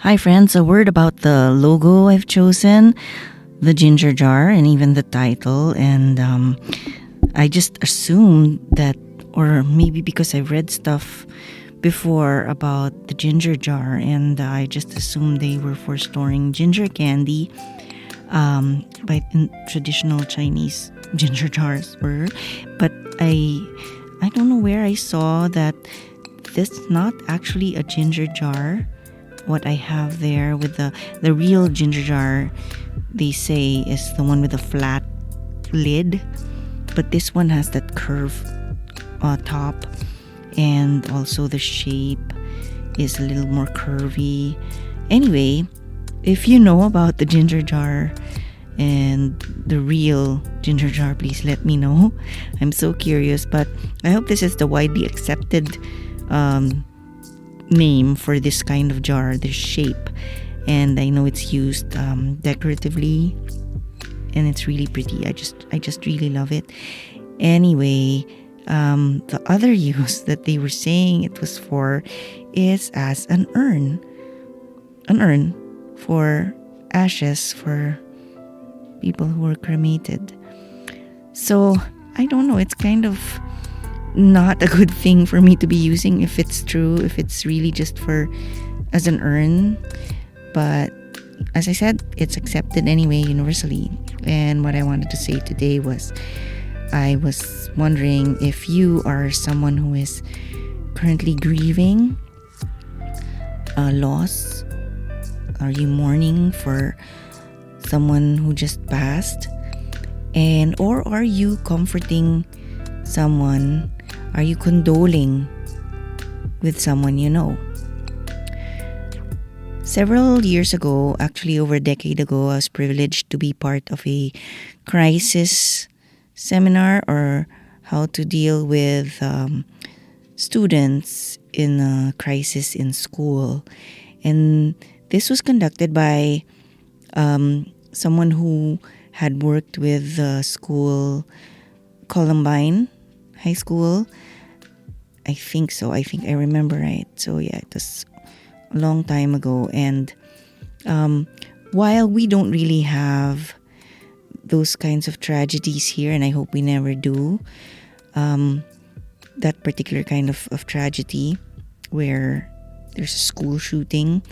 Hi, friends. A word about the logo I've chosen, the ginger jar, and even the title. And I just assumed that, or maybe because I've read stuff before about the ginger jar, and I just assumed they were for storing ginger candy. By traditional Chinese ginger jars were, but I don't know where I saw that this is not actually a ginger jar. What I have there with the real ginger jar, they say is the one with a flat lid, but this one has that curve top, and also the shape is a little more curvy. Anyway, if you know about the ginger jar and the real ginger jar, please let me know. I'm so curious, but I hope this is the widely accepted name for this kind of jar, this shape. And I know it's used decoratively, and it's really pretty. I just really love it. Anyway, the other use that they were saying it was for is as an urn for ashes for people who were cremated. So I don't know, it's kind of not a good thing for me to be using if it's true, if it's really just for as an urn. But as I said, it's accepted anyway universally. And what I wanted to say today was, I was wondering if you are someone who is currently grieving a loss. Are you mourning for someone who just passed? And or are you comforting someone? Are you condoling with someone you know? Several years ago, actually over a decade ago, I was privileged to be part of a crisis seminar, or how to deal with students in a crisis in school. And this was conducted by someone who had worked with the school, Columbine High School. I think so. I think I remember right. So yeah, it was a long time ago. And while we don't really have those kinds of tragedies here, and I hope we never do, that particular kind of tragedy where there's a school shooting,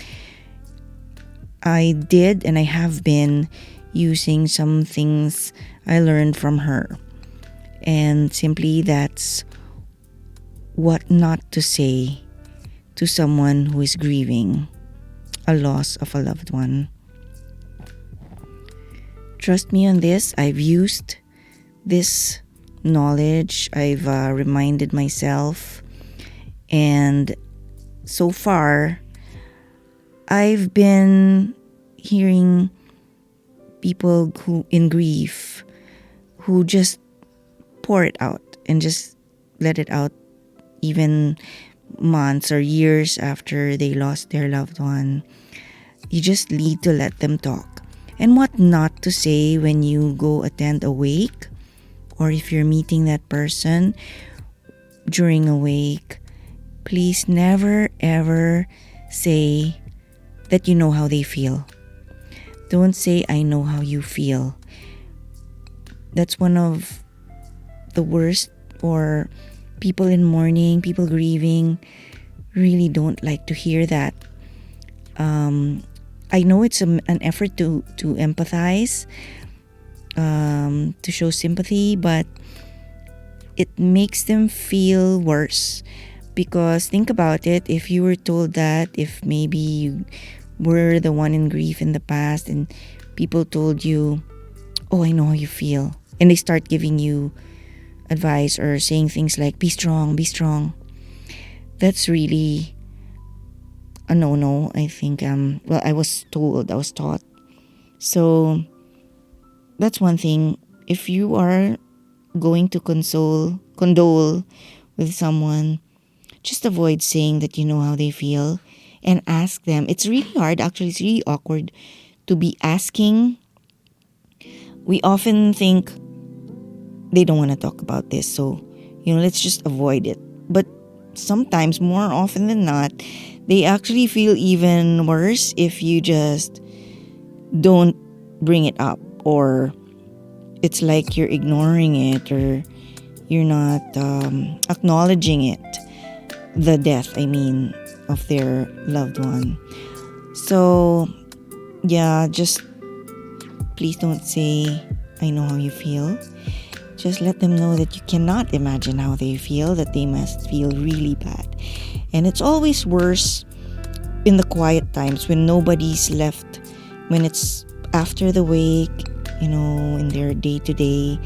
I did and I have been using some things I learned from her. And simply that's what not to say to someone who is grieving a loss of a loved one. Trust me on this. I've used this knowledge. I've reminded myself. And so far, I've been hearing people who in grief who just pour it out and just let it out even months or years after they lost their loved one. You just need to let them talk. And what not to say when you go attend a wake, or if you're meeting that person during a wake, please never ever say that you know how they feel. Don't say, I know how you feel. That's one of the worst, or people in mourning, people grieving, really don't like to hear that. I know it's an effort to empathize, to show sympathy, but it makes them feel worse. Because think about it, if you were told that, if maybe you were the one in grief in the past and people told you, oh, I know how you feel, and they start giving you advice or saying things like, be strong, that's really a no-no, I think. I was taught. So that's one thing. If you are going to condole with someone, just avoid saying that you know how they feel, and ask them. It's really hard, actually. It's really awkward to be asking. We often think they don't want to talk about this, so let's just avoid it. But sometimes, more often than not, they actually feel even worse if you just don't bring it up, or it's like you're ignoring it, or you're not acknowledging it, the death, I mean, of their loved one. So, yeah, just please don't say, I know how you feel. Just let them know that you cannot imagine how they feel, that they must feel really bad. And it's always worse in the quiet times when nobody's left, when it's after the wake, in their day-to-day.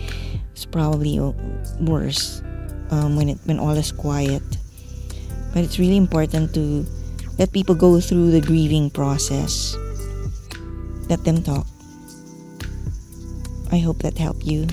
It's probably worse when all is quiet. But it's really important to let people go through the grieving process. Let them talk. I hope that helped you.